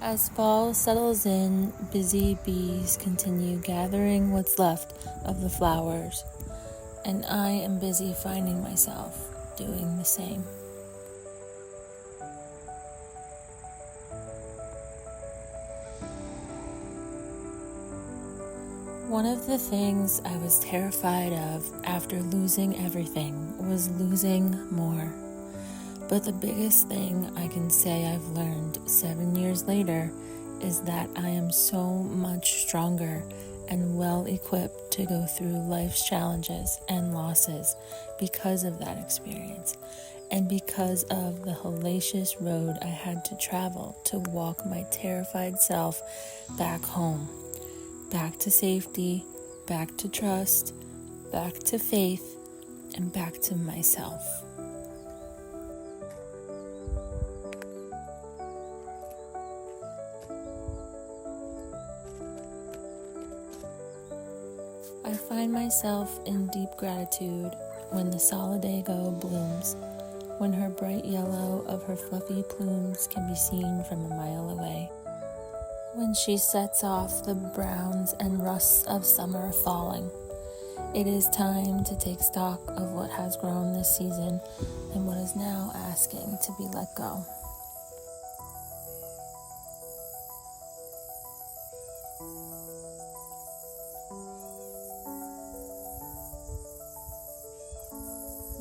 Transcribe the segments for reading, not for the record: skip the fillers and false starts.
As fall settles in, busy bees continue gathering what's left of the flowers, and I am busy finding myself doing the same. One of the things I was terrified of after losing everything was losing more. But the biggest thing I can say I've learned 7 years later is that I am so much stronger and well equipped to go through life's challenges and losses because of that experience and because of the hellacious road I had to travel to walk my terrified self back home. Back to safety, back to trust, back to faith, and back to myself. I find myself in deep gratitude when the solidago blooms, when her bright yellow of her fluffy plumes can be seen from a mile away. When she sets off the browns and rusts of summer falling, it is time to take stock of what has grown this season and what is now asking to be let go.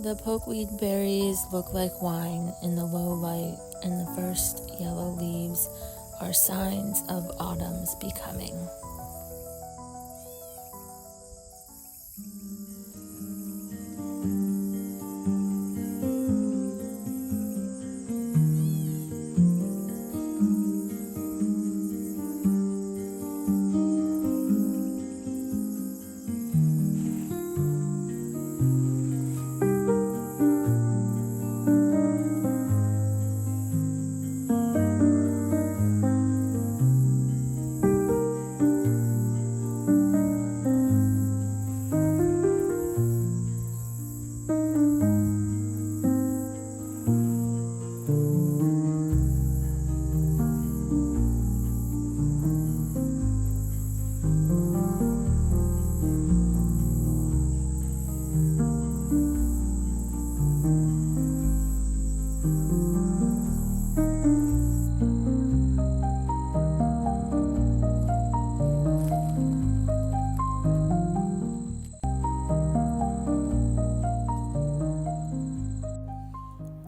The pokeweed berries look like wine in the low light, and the first yellow leaves are signs of autumn's becoming.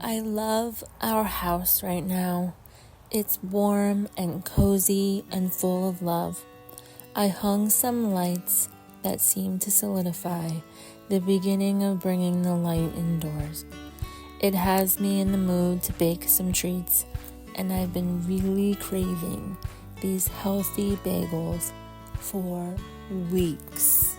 I love our house right now. It's warm and cozy and full of love. I hung some lights that seem to solidify the beginning of bringing the light indoors. It has me in the mood to bake some treats, and I've been really craving these healthy bagels for weeks.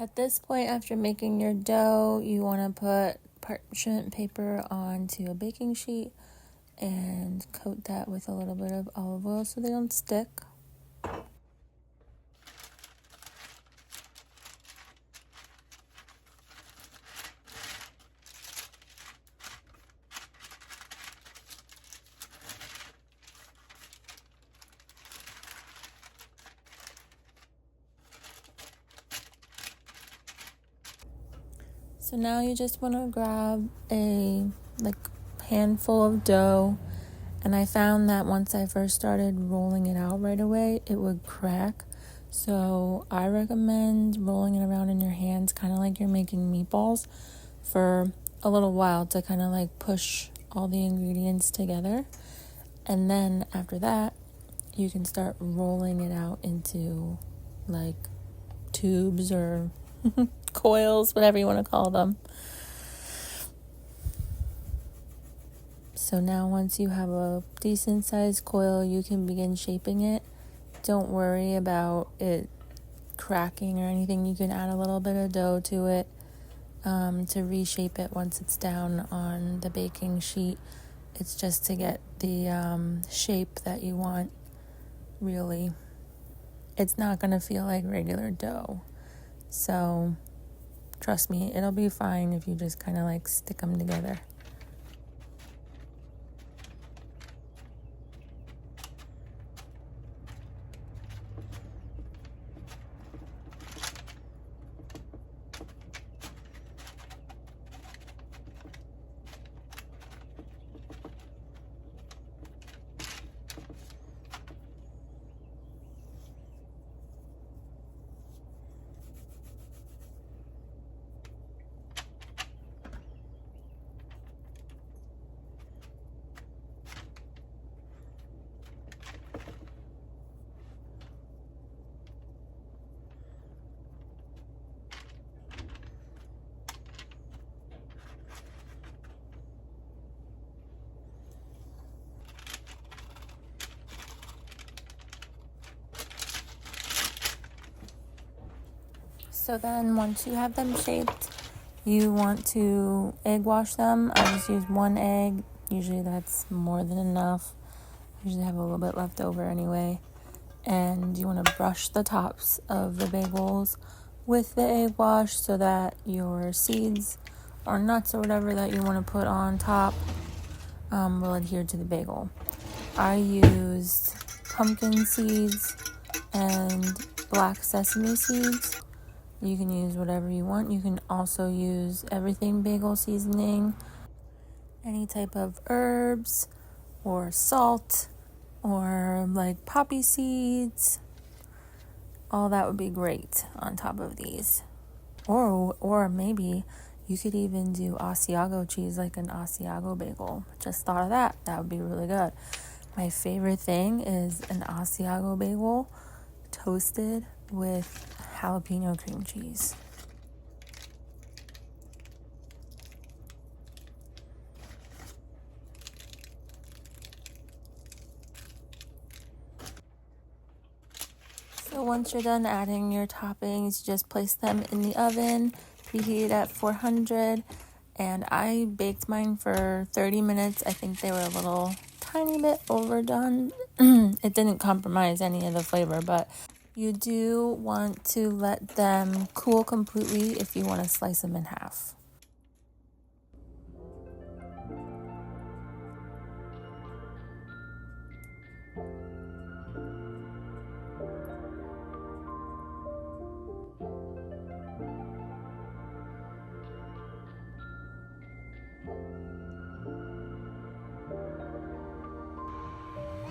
At this point, after making your dough, you want to put parchment paper onto a baking sheet and coat that with a little bit of olive oil so they don't stick. So now you just want to grab a handful of dough, and I found that once I first started rolling it out right away, it would crack. So I recommend rolling it around in your hands, kind of like you're making meatballs, for a little while to kind of like push all the ingredients together. And then after that, you can start rolling it out into like tubes or coils, whatever you want to call them. So now once you have a decent sized coil, you can begin shaping it. Don't worry about it cracking or anything. You can add a little bit of dough to it to reshape it once it's down on the baking sheet. It's just to get the shape that you want, really. It's not going to feel like regular dough. So trust me, it'll be fine if you just kind of like stick them together. So then once you have them shaped, you want to egg wash them. I just use one egg. Usually that's more than enough. Usually have a little bit left over anyway. And you want to brush the tops of the bagels with the egg wash so that your seeds or nuts or whatever that you want to put on top will adhere to the bagel. I used pumpkin seeds and black sesame seeds. You can use whatever you want. You can also use everything bagel seasoning, any type of herbs or salt or like poppy seeds. All that would be great on top of these. Or maybe you could even do Asiago cheese, like an Asiago bagel. Just thought of that. That would be really good. My favorite thing is an Asiago bagel toasted with jalapeno cream cheese. So once you're done adding your toppings, just place them in the oven, preheated at 400, and I baked mine for 30 minutes. I think they were a little tiny bit overdone. It didn't compromise any of the flavor, but you do want to let them cool completely if you want to slice them in half.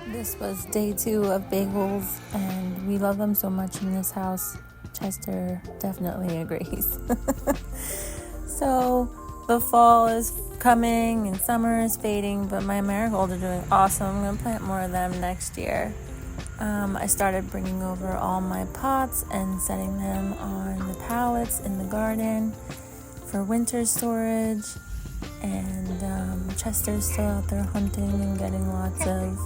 This was day 2 of bagels, and we love them so much in this house. Chester definitely agrees. So the fall is coming and summer is fading, but my marigolds are doing awesome. I'm going to plant more of them next year. I started bringing over all my pots and setting them on the pallets in the garden for winter storage. And Chester's still out there hunting and getting lots of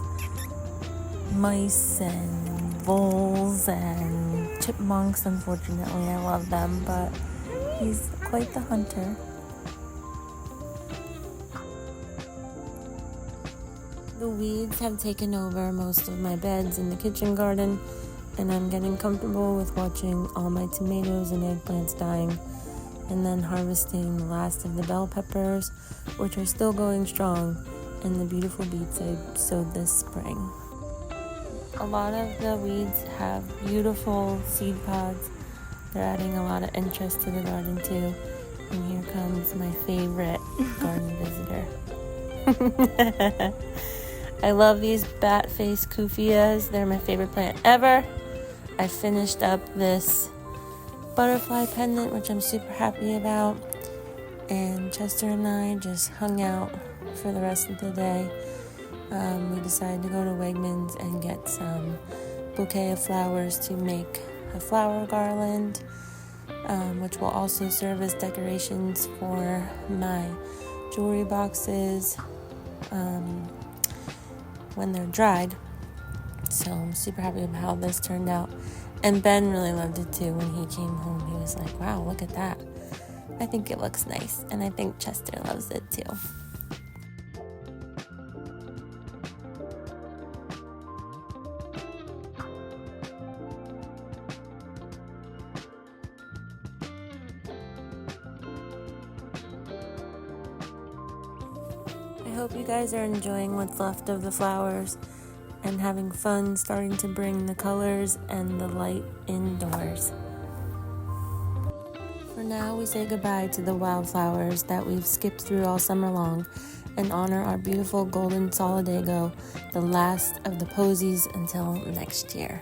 mice and voles and chipmunks, unfortunately. I love them, but he's quite the hunter. The weeds have taken over most of my beds in the kitchen garden, and I'm getting comfortable with watching all my tomatoes and eggplants dying, and then harvesting the last of the bell peppers, which are still going strong, and the beautiful beets I sowed this spring. A lot of the weeds have beautiful seed pods. They're adding a lot of interest to the garden too. And here comes my favorite garden visitor. I love these bat-faced kufiyas. They're my favorite plant ever. I finished up this butterfly pendant, which I'm super happy about. And Chester and I just hung out for the rest of the day. We decided to go to Wegmans and get some bouquet of flowers to make a flower garland, which will also serve as decorations for my jewelry boxes when they're dried. So I'm super happy with how this turned out. And Ben really loved it too. When he came home, he was like, wow, look at that. I think it looks nice. And I think Chester loves it too. I hope you guys are enjoying what's left of the flowers and having fun starting to bring the colors and the light indoors. For now, we say goodbye to the wildflowers that we've skipped through all summer long and honor our beautiful golden solidago, the last of the posies, until next year.